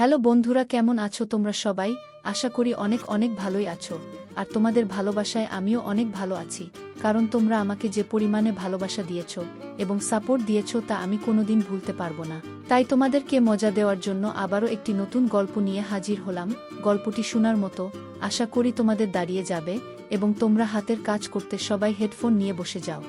Hello বন্ধুরা, কেমন আছো তোমরা সবাই? আশা করি অনেক অনেক ভালোই আছো। আর তোমাদের ভালোবাসায় আমিও অনেক ভালো আছি, কারণ তোমরা আমাকে যে পরিমাণে ভালোবাসা দিয়েছো এবং সাপোর্ট দিয়েছো তা আমি কোনোদিন ভুলতে পারবো না। তাই তোমাদেরকে মজা দেওয়ার জন্য আবারও একটি নতুন গল্প নিয়ে হাজির হলাম। গল্পটি শোনার মতো, আশা করি তোমাদের দাঁড়িয়ে যাবে এবং তোমরা হাতের কাজ করতে সবাই হেডফোন নিয়ে বসে যাও।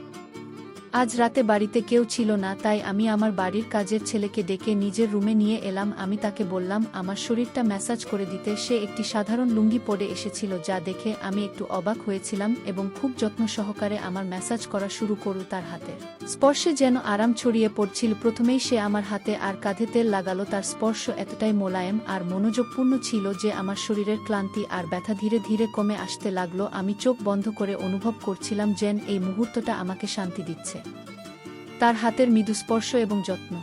আজ রাতে বাড়িতে কেউ ছিল না, তাই আমি আমার বাড়ির কাজের ছেলেকে ডেকে নিজের রুমে নিয়ে এলাম। আমি তাকে বললাম আমার শরীরটা ম্যাসাজ করে দিতে। সে একটি সাধারণ লুঙ্গি পরে এসেছিল, যা দেখে আমি একটু অবাক হয়েছিলাম এবং খুব যত্ন সহকারে আমার ম্যাসাজ করা শুরু করল। তার হাতের স্পর্শে যেন আরাম ছড়িয়ে পড়ছিল। প্রথমেই সে আমার হাতে আর কাঁধে তেল লাগালো। তার স্পর্শ এতটাই মোলায়েম আর মনোযোগপূর্ণ ছিল যে আমার শরীরের ক্লান্তি আর ব্যথা ধীরে ধীরে কমে আসতে লাগলো। আমি চোখ বন্ধ করে অনুভব করছিলাম যেন এই মুহূর্তটা আমাকে শান্তি দিচ্ছে। তার হাতের মৃদু স্পর্শ এবং যত্ন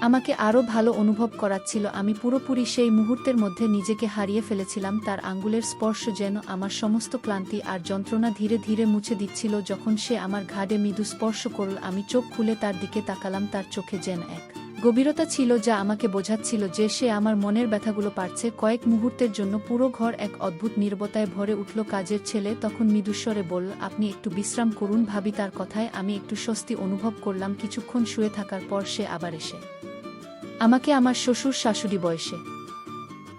আমাকে আরও ভালো অনুভব করাচ্ছিল। আমি পুরোপুরি সেই মুহূর্তের মধ্যে নিজেকে হারিয়ে ফেলেছিলাম। তার আঙ্গুলের স্পর্শ যেন আমার সমস্ত ক্লান্তি আর যন্ত্রণা ধীরে ধীরে মুছে দিচ্ছিল। যখন সে আমার ঘাড়ে মৃদু স্পর্শ করল, আমি চোখ খুলে তার দিকে তাকালাম। তার চোখে যেন এক গভীরতা ছিল যা আমাকে বোঝাচ্ছিল যে সে আমার মনের ব্যথাগুলো পারছে। কয়েক মুহূর্তের জন্য পুরো ঘর এক অদ্ভুত নীরবতায় ভরে উঠল। কাজের ছেলে তখন মৃদুস্বরে বলল, আপনি একটু বিশ্রাম করুন। ভাবি তার কথায় আমি একটু স্বস্তি অনুভব করলাম। কিছুক্ষণ শুয়ে থাকার পর সে আবার এসে আমাকে আমার শ্বশুর শাশুড়ি বয়সে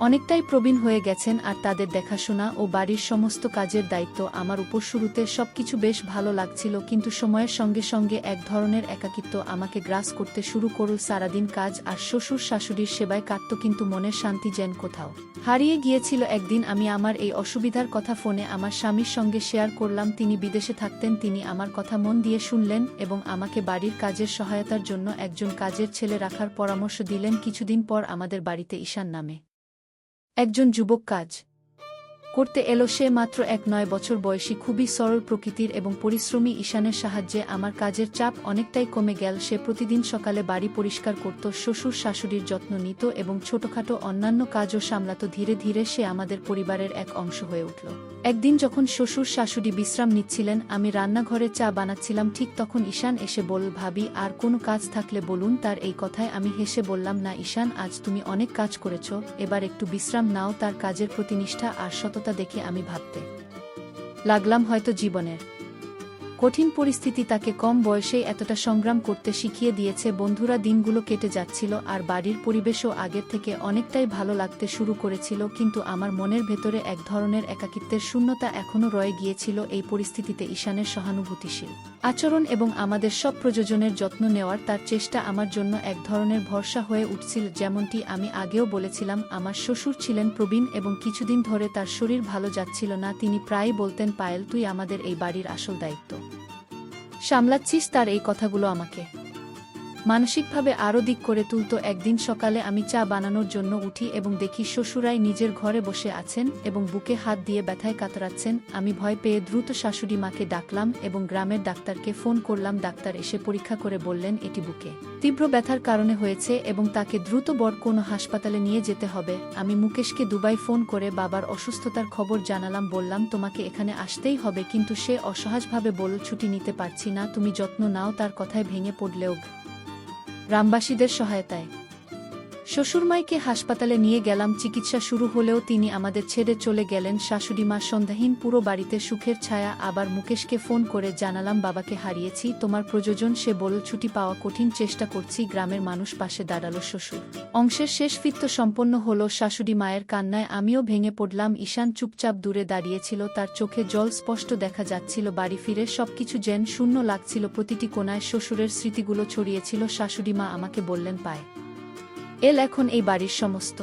অনেকটাই প্রবীণ হয়ে গেছেন আর তাদের দেখাশোনা ও বাড়ির সমস্ত কাজের দায়িত্ব আমার উপর। শুরুতে সবকিছু বেশ ভালো লাগছিল, কিন্তু সময়ের সঙ্গে সঙ্গে এক ধরনের একাকিত্ব আমাকে গ্রাস করতে শুরু করল। সারাদিন কাজ আর শ্বশুর শাশুড়ির সেবায় কাটত, কিন্তু মনের শান্তি যেন কোথাও হারিয়ে গিয়েছিল। একদিন আমি আমার এই অসুবিধার কথা ফোনে আমার স্বামীর সঙ্গে শেয়ার করলাম। তিনি বিদেশে থাকতেন। তিনি আমার কথা মন দিয়ে শুনলেন এবং আমাকে বাড়ির কাজের সহায়তার জন্য একজন কাজের ছেলে রাখার পরামর্শ দিলেন। কিছুদিন পর আমাদের বাড়িতে ঈশান নামে একজন যুবক কাজ করতে এলো। সে মাত্র 9 বছর বয়সী, খুবই সরল প্রকৃতির এবং পরিশ্রমী। ঈশানের সাহায্যে আমার কাজের চাপ অনেকটাই কমে গেল। সে প্রতিদিন সকালে বাড়ি পরিষ্কার করত, শ্বশুর শাশুড়ির যত্ন নিত এবং ছোটখাটো অন্যান্য কাজও সামলাত। ধীরে ধীরে সে আমাদের পরিবারের এক অংশ হয়ে উঠল। একদিন যখন শ্বশুর শাশুড়ি বিশ্রাম নিচ্ছিলেন, আমি রান্নাঘরে চা বানাচ্ছিলাম। ঠিক তখন ঈশান এসে বলল, ভাবি আর কোনো কাজ থাকলে বলুন। তার এই কথায় আমি হেসে বললাম, না ঈশান, আজ তুমি অনেক কাজ করেছ, এবার একটু বিশ্রাম নাও। তার কাজের প্রতিনিষ্ঠা আর সততা দেখে আমি ভাবতে লাগলাম হয়তো জীবনের কঠিন পরিস্থিতি তাকে কম বয়সেই এতটা সংগ্রাম করতে শিখিয়ে দিয়েছে। বন্ধুরা, দিনগুলো কেটে যাচ্ছিল আর বাড়ির পরিবেশও আগের থেকে অনেকটাই ভালো লাগতে শুরু করেছিল, কিন্তু আমার মনের ভেতরে এক ধরনের একাকিত্বের শূন্যতা এখনও রয়ে গিয়েছিল। এই পরিস্থিতিতে ঈশানের সহানুভূতিশীল আচরণ এবং আমাদের সব প্রয়োজনের যত্ন নেওয়ার তার চেষ্টা আমার জন্য এক ধরনের ভরসা হয়ে উঠছিল। যেমনটি আমি আগেও বলেছিলাম, আমার শ্বশুর ছিলেন প্রবীণ এবং কিছুদিন ধরে তার শরীর ভালো যাচ্ছিল না। তিনি প্রায়ই বলতেন, পায়েল, তুই আমাদের এই বাড়ির আসল দায়িত্ব সামলাচ্ছিস। তার এই কথাগুলো আমাকে মানসিকভাবে আরও দিক করে তুলত। একদিন সকালে আমি চা বানানোর জন্য উঠি এবং দেখি শ্বশুরাই নিজের ঘরে বসে আছেন এবং বুকে হাত দিয়ে ব্যথায় কাতরাচ্ছেন। আমি ভয় পেয়ে দ্রুত শাশুড়ি মাকে ডাকলাম এবং গ্রামের ডাক্তারকে ফোন করলাম। ডাক্তার এসে পরীক্ষা করে বললেন এটি বুকে তীব্র ব্যথার কারণে হয়েছে এবং তাকে দ্রুত বড় কোনো হাসপাতালে নিয়ে যেতে হবে। আমি মুকেশকে দুবাই ফোন করে বাবার অসুস্থতার খবর জানালাম। বললাম, তোমাকে এখানে আসতেই হবে, কিন্তু সে অসহজভাবে বলল, ছুটি নিতে পারছি না, তুমি যত্ন নাও। তার কথায় ভেঙে পড়লেও গ্রামবাসীদের সহায়তায় শ্বশুরমাইকে হাসপাতালে নিয়ে গেলাম। চিকিৎসা শুরু হলেও তিনি আমাদের ছেড়ে চলে গেলেন। শাশুড়িমা সন্ধ্যাহীন, পুরো বাড়িতে সুখের ছায়া। আবার মুকেশকে ফোন করে জানালাম, বাবাকে হারিয়েছি, তোমার প্রয়োজন। সে বলল, ছুটি পাওয়া কঠিন, চেষ্টা করছি। গ্রামের মানুষ পাশে দাঁড়ালো। শ্বশুর অংশের শেষ ফিত্ত সম্পন্ন হলো। শাশুড়ি মায়ের কান্নায় আমিও ভেঙে পড়লাম। ঈশান চুপচাপ দূরে দাঁড়িয়েছিল, তার চোখে জল স্পষ্ট দেখা যাচ্ছিল। বাড়ি ফিরে সবকিছু যেন শূন্য লাগছিল। প্রতিটি কোণায় শ্বশুরের স্মৃতিগুলো ছড়িয়েছিল। শাশুড়িমা আমাকে বললেন, পায় এল, এখন এই বাড়ির সমস্ত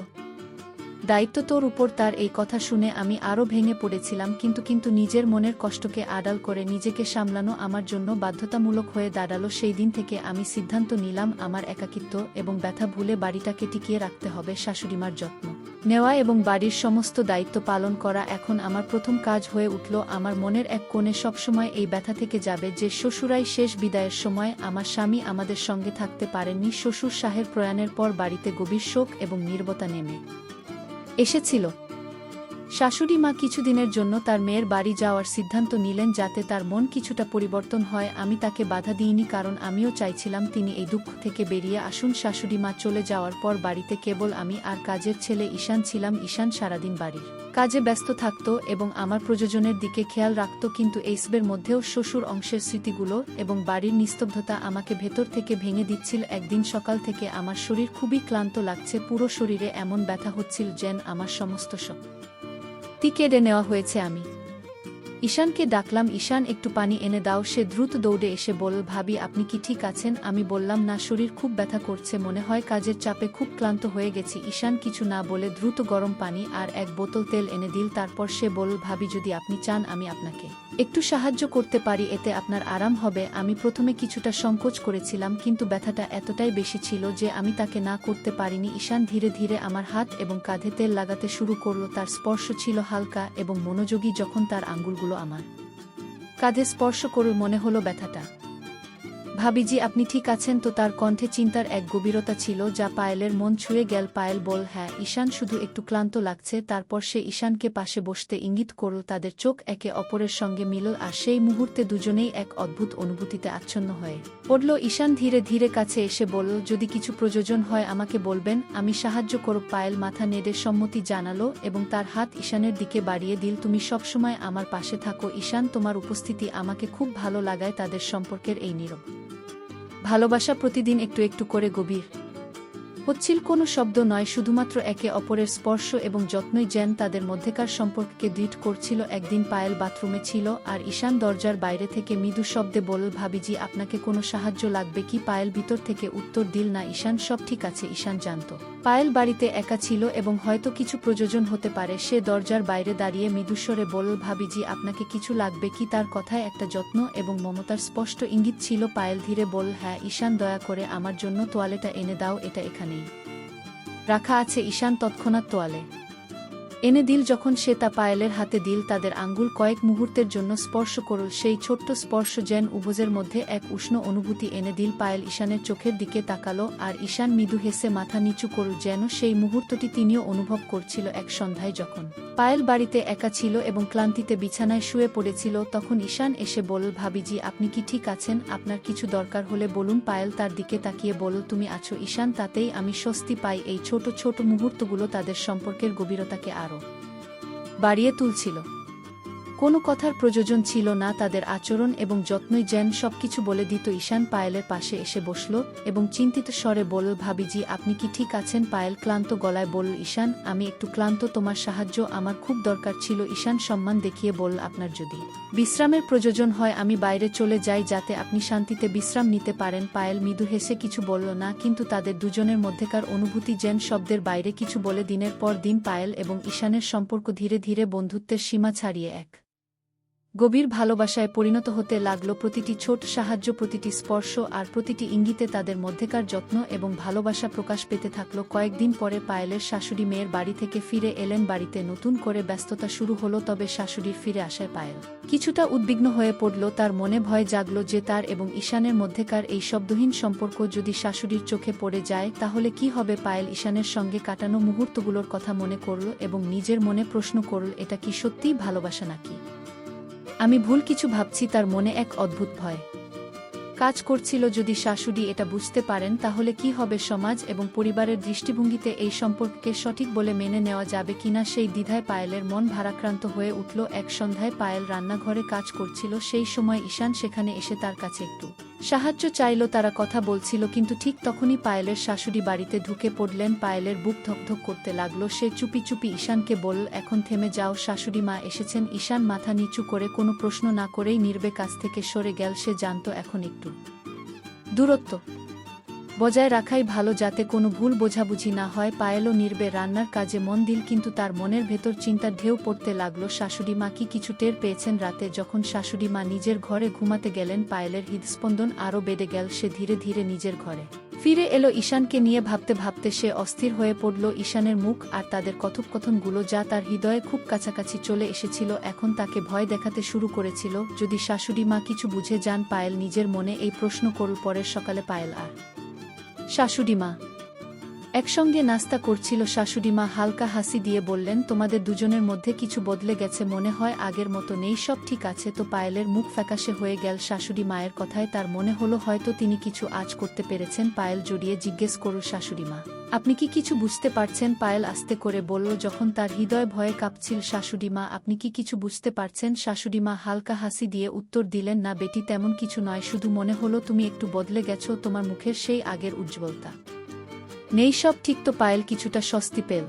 দায়িত্ব তোর উপর। তার এই কথা শুনে আমি আরও ভেঙে পড়েছিলাম, কিন্তু নিজের মনের কষ্টকে আড়াল করে নিজেকে সামলানো আমার জন্য বাধ্যতামূলক হয়ে দাঁড়ালো। সেই দিন থেকে আমি সিদ্ধান্ত নিলাম, আমার একাকিত্ব এবং ব্যথা ভুলে বাড়িটাকে টিকিয়ে রাখতে হবে। শাশুড়িমার যত্ন নেওয়া এবং বাড়ির সমস্ত দায়িত্ব পালন করা এখন আমার প্রথম কাজ হয়ে উঠল। আমার মনের এক কোণে সবসময় এই ব্যথা থেকে যাবে যে শ্বশুরাই শেষ বিদায়ের সময় আমার স্বামী আমাদের সঙ্গে থাকতে পারেননি। শ্বশুর শাহের প্রয়াণের পর বাড়িতে গভীর শোক এবং নীরবতা নেমে এসেছিল। শাশুড়ি মা কিছুদিনের জন্য তার মেয়ের বাড়ি যাওয়ার সিদ্ধান্ত নিলেন যাতে তার মন কিছুটা পরিবর্তন হয়। আমি তাকে বাধা দিইনি, কারণ আমিও চাইছিলাম তিনি এই দুঃখ থেকে বেরিয়ে আসুন। শাশুড়ি মা চলে যাওয়ার পর বাড়িতে কেবল আমি আর কাজের ছেলে ঈশান ছিলাম। ঈশান সারাদিন বাড়ির কাজে ব্যস্ত থাকত এবং আমার প্রয়োজনের দিকে খেয়াল রাখত, কিন্তু এইসবের মধ্যেও শ্বশুর অংশের স্মৃতিগুলো এবং বাড়ির নিস্তব্ধতা আমাকে ভেতর থেকে ভেঙে দিচ্ছিল। একদিন সকাল থেকে আমার শরীর খুবই ক্লান্ত লাগছে, পুরো শরীরে এমন ব্যথা হচ্ছিল যেন আমার সমস্ত শক্তি কেড়ে নেওয়া হয়েছে। আমি ঈশানকে ডাকলাম, ঈশান একটু পানি এনে দাও। সে দ্রুত দৌড়ে এসে বলল, ভাবি আপনি কি ঠিক আছেন? আমি বললাম, না, শরীর খুব ব্যথা করছে, মনে হয় কাজের চাপে খুব ক্লান্ত হয়ে গেছি। ঈশান কিছু না বলে দ্রুত গরম পানি আর এক বোতল তেল এনে দিল। তারপর সে বলল, ভাবি যদি আপনি চান আমি আপনাকে একটু সাহায্য করতে পারি, এতে আপনার আরাম হবে। আমি প্রথমে কিছুটা সংকোচ করেছিলাম, কিন্তু ব্যথাটা এতটাই বেশি ছিল যে আমি তাকে না করতে পারিনি। ঈশান ধীরে ধীরে আমার হাত এবং কাঁধে তেল লাগাতে শুরু করল। তার স্পর্শ ছিল হালকা এবং মনোযোগী। যখন তার আঙ্গুলগুলো আমার কাঁধে স্পর্শ করে মনে হলো ব্যথাটা। ভাবিজি আপনি ঠিক আছেন তো? তার কণ্ঠে চিন্তার এক গভীরতা ছিল যা পায়েলের মন ছুঁয়ে গেল। পায়েল বল, হ্যাঁ ঈশান, শুধু একটু ক্লান্ত লাগছে। তারপর সে ঈশানকে পাশে বসতে ইঙ্গিত করল। তাদের চোখ একে অপরের সঙ্গে মিলল, আর সেই মুহূর্তে দুজনেই এক অদ্ভুত অনুভূতিতে আচ্ছন্ন হয়ে পড়ল। ঈশান ধীরে ধীরে কাছে এসে বলল, যদি কিছু প্রয়োজন হয় আমাকে বলবেন, আমি সাহায্য করব। পায়েল মাথা নেড়ে সম্মতি জানালো এবং তার হাত ঈশানের দিকে বাড়িয়ে দিল। তুমি সবসময় আমার পাশে থাকো ঈশান, তোমার উপস্থিতি আমাকে খুব ভালো লাগায়। তাদের সম্পর্কের এই নীরব ভালোবাসা প্রতিদিন একটু একটু করে গভীর হচ্ছিল। কোনো শব্দ নয়, শুধুমাত্র একে অপরের স্পর্শ এবং যত্নই যেন তাদের মধ্যেকার সম্পর্ককে দৃঢ় করছিল। একদিন পায়েল বাথরুমে ছিল আর ঈশান দরজার বাইরে থেকে মৃদু শব্দে বলল, ভাবিজি আপনাকে কোনো সাহায্য লাগবে কি? পায়েল ভিতর থেকে উত্তর দিল, না ঈশান, সব ঠিক আছে। ঈশান জানত পায়েল বাড়িতে একা ছিল এবং হয়তো কিছু প্রয়োজন হতে পারে। সে দরজার বাইরে দাঁড়িয়ে মৃদুস্বরে বলল, ভাবিজি আপনাকে কিছু লাগবে কি? তার কথায় একটা যত্ন এবং মমতার স্পষ্ট ইঙ্গিত ছিল। পায়েল ধীরে বলল, হ্যাঁ ঈশান, দয়া করে আমার জন্য তোয়ালেটা এনে দাও, এটা এখানেই রাখা আছে। ঈশান তৎক্ষণাৎ তোয়ালে এনে দিল। যখন সে তা পায়েলের হাতে দিল, তাদের আঙ্গুল কয়েক মুহূর্তের জন্য স্পর্শ করল। সেই ছোট্ট স্পর্শ যেন উভয়ের মধ্যে এক উষ্ণ অনুভূতি এনে দিল। পায়েল ঈশানের চোখের দিকে তাকালো আর ঈশান মৃদু হেসে মাথা নিচু করল, যেন সেই মুহূর্তটি তিনিও অনুভব করছিল। এক সন্ধ্যায় যখন পায়েল বাড়িতে একা ছিল এবং ক্লান্তিতে বিছানায় শুয়ে পড়েছিল, তখন ঈশান এসে বলল, ভাবিজি আপনি কি ঠিক আছেন? আপনার কিছু দরকার হলে বলুন। পায়েল তার দিকে তাকিয়ে বলল, তুমি আছো ঈশান, তাতেই আমি স্বস্তি পাই। এই ছোট ছোট মুহূর্তগুলো তাদের সম্পর্কের গভীরতাকে আরও বাড়িয়ে তুলছিল। কোনো কথার প্রয়োজন ছিল না, তাদের আচরণ এবং যত্নই যেন সবকিছু বলে দিত। ঈশান পায়েলের পাশে এসে বসল এবং চিন্তিত স্বরে বলল, ভাবিজি আপনি কি ঠিক আছেন? পায়েল ক্লান্ত গলায় বলল, ঈশান আমি একটু ক্লান্ত, তোমার সাহায্য আমার খুব দরকার ছিল। ঈশান সম্মান দেখিয়ে বলল, আপনার যদি বিশ্রামের প্রয়োজন হয় আমি বাইরে চলে যাই, যাতে আপনি শান্তিতে বিশ্রাম নিতে পারেন। পায়েল মৃদু হেসে কিছু বলল না, কিন্তু তাদের দুজনের মধ্যেকার অনুভূতি যেন শব্দের বাইরে কিছু বলে। দিনের পর দিন পায়েল এবং ঈশানের সম্পর্ক ধীরে ধীরে বন্ধুত্বের সীমা ছাড়িয়ে এক গভীর ভালোবাসায় পরিণত হতে লাগল। প্রতিটি ছোট সাহায্য, প্রতিটি স্পর্শ আর প্রতিটি ইঙ্গিতে তাদের মধ্যেকার যত্ন এবং ভালোবাসা প্রকাশ পেতে থাকল। কয়েকদিন পরে পায়েলের শাশুড়ি মেয়ের বাড়ি থেকে ফিরে এলেন। বাড়িতে নতুন করে ব্যস্ততা শুরু হলো, তবে শাশুড়ির ফিরে আসায় পায়েল কিছুটা উদ্বিগ্ন হয়ে পড়ল। তার মনে ভয় জাগল যে তার এবং ঈশানের মধ্যেকার এই শব্দহীন সম্পর্ক যদি শাশুড়ির চোখে পড়ে যায় তাহলে কি হবে। পায়েল ঈশানের সঙ্গে কাটানো মুহূর্তগুলোর কথা মনে করল এবং নিজের মনে প্রশ্ন করল, এটা কি সত্যিই ভালোবাসা নাকি আমি ভুল কিছু ভাবছি? তার মনে এক অদ্ভুত ভয় কাজ করছিল, যদি শাশুড়ি এটা বুঝতে পারেন তাহলে কি হবে। সমাজ এবং পরিবারের দৃষ্টিভঙ্গিতে এই সম্পর্ককে সঠিক বলে মেনে নেওয়া যাবে কিনা, সেই দ্বিধায় পায়েলের মন ভারাক্রান্ত হয়ে উঠল। এক সন্ধ্যায় পায়েল রান্নাঘরে কাজ করছিল, সেই সময় ঈশান সেখানে এসে তার কাছে একটু সাহায্য চাইল। তারা কথা বলছিল, কিন্তু ঠিক তখনই পায়েলের শাশুড়ি বাড়িতে ঢুকে পড়লেন। পায়েলের বুক ধকধক করতে লাগলো। সে চুপি চুপি ঈশানকে বলল, এখন থেমে যাও, শাশুড়ি মা এসেছেন। ঈশান মাথা নিচু করে কোনো প্রশ্ন না করেই নীরবে কাছ থেকে সরে গেল। সে জানত এখন একটু দূরত্ব বজায় রাখাই ভালো, যাতে কোনো ভুল বোঝাবুঝি না হয়। পায়েলও নীরবে রান্নার কাজে মন দিল, কিন্তু তার মনের ভেতর চিন্তার ঢেউ পড়তে লাগলো। শাশুড়ি মা কি কিছু টের পেয়েছেন? রাতে যখন শাশুড়ি মা নিজের ঘরে ঘুমাতে গেলেন, পায়েলের হৃদস্পন্দন আরও বেড়ে গেল। সে ধীরে ধীরে নিজের ঘরে ফিরে এলো। ঈশানকে নিয়ে ভাবতে ভাবতে সে অস্থির হয়ে পড়ল। ঈশানের মুখ আর তাদের কথোপকথনগুলো যা তার হৃদয়ে খুব কাছাকাছি চলে এসেছিল, এখন তাকে ভয় দেখাতে শুরু করেছিল। যদি শাশুড়ি মা কিছু বুঝে যান, পায়েল নিজের মনে এই প্রশ্ন করল। পরের সকালে পায়েল আর শাশুড়ি মা একসঙ্গে নাস্তা করছিল শাশুড়িমা হালকা হাসি দিয়ে বললেন, তোমাদের দুজনের মধ্যে কিছু বদলে গেছে মনে হয়, আগের মতো নেই, সব ঠিক আছে তো? পায়েলের মুখ ফ্যাকাশে হয়ে গেল শাশুড়ি মায়ের কথায়। তার মনে হলো হয়তো তিনি কিছু আজ করতে পেরেছেন। পায়েল জড়িয়ে জিজ্ঞেস করল, শাশুড়িমা আপনি কি কিছু বুঝতে পারছেন? পায়েল আস্তে করে বলল, যখন তার হৃদয় ভয়ে কাঁপছিল, শাশুড়িমা আপনি কি কিছু বুঝতে পারছেন? শাশুড়িমা হালকা হাসি দিয়ে উত্তর দিলেন, না বেটি, তেমন কিছু নয়, শুধু মনে হলো তুমি একটু বদলে গেছো, তোমার মুখের সেই আগের উজ্জ্বলতা নেই। সব ঠিক তো? পায়েল কিছুটা স্বস্তি পেল।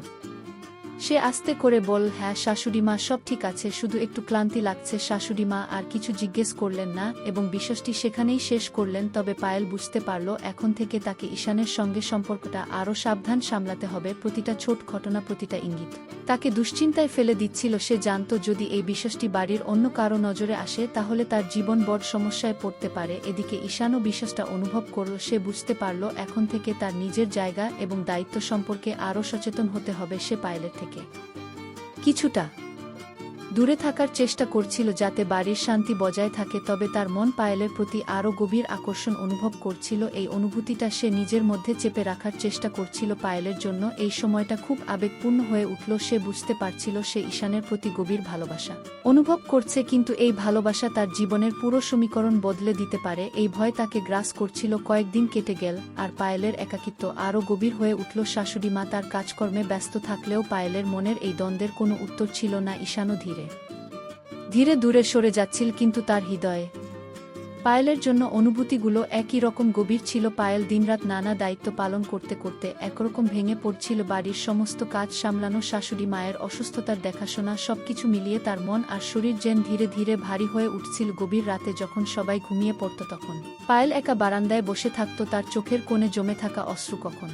সে আস্তে করে বল, হ্যাঁ শাশুড়িমা, সব ঠিক আছে, শুধু একটু ক্লান্তি লাগছে। শাশুড়িমা আর কিছু জিজ্ঞেস করলেন না এবং বিষয়টি সেখানেই শেষ করলেন। তবে পায়েল বুঝতে পারল এখন থেকে তাকে ঈশানের সঙ্গে সম্পর্কটা আরও সাবধান সামলাতে হবে। প্রতিটা ছোট ঘটনা, প্রতিটা ইঙ্গিত তাকে দুশ্চিন্তায় ফেলে দিচ্ছিল। সে জানত যদি এই বিষয়টি বাড়ির অন্য কারো নজরে আসে তাহলে তার জীবন বড় সমস্যায় পড়তে পারে। এদিকে ঈশানও বিষয়টা অনুভব করল। সে বুঝতে পারল এখন থেকে তার নিজের জায়গা এবং দায়িত্ব সম্পর্কে আরও সচেতন হতে হবে। সে পায়েলের থেকে কিছুটা দূরে থাকার চেষ্টা করছিল যাতে বাড়ির শান্তি বজায় থাকে, তবে তার মন পায়েলের প্রতি আরও গভীর আকর্ষণ অনুভব করছিল। এই অনুভূতিটা সে নিজের মধ্যে চেপে রাখার চেষ্টা করছিল। পায়েলের জন্য এই সময়টা খুব আবেগপূর্ণ হয়ে উঠল। সে বুঝতে পারছিল সে ঈশানের প্রতি গভীর ভালোবাসা অনুভব করছে, কিন্তু এই ভালোবাসা তার জীবনের পুরো সমীকরণ বদলে দিতে পারে। এই ভয় তাকে গ্রাস করছিল। কয়েকদিন কেটে গেল আর পায়েলের একাকিত্ব আরও গভীর হয়ে উঠল। শাশুড়িমা তার কাজকর্মে ব্যস্ত থাকলেও পায়েলের মনের এই দ্বন্দ্বের কোনো উত্তর ছিল না। ঈশানও ধীরে ধীরে দূরে সরে যাচ্ছিল, কিন্তু তার হৃদয়ে পায়েলের জন্য অনুভূতিগুলো একই রকম গভীর ছিল। পায়েল দিনরাত নানা দায়িত্ব পালন করতে করতে একরকম ভেঙে পড়ছিল। বাড়ির সমস্ত কাজ সামলানো, শাশুড়ি মায়ের অসুস্থতার দেখাশোনা, সবকিছু মিলিয়ে তার মন আর শরীর যেন ধীরে ধীরে ভারী হয়ে উঠছিল। গভীর রাতে যখন সবাই ঘুমিয়ে পড়ত তখন পায়েল একা বারান্দায় বসে থাকত, তার চোখের কোণে জমে থাকা অশ্রু কখন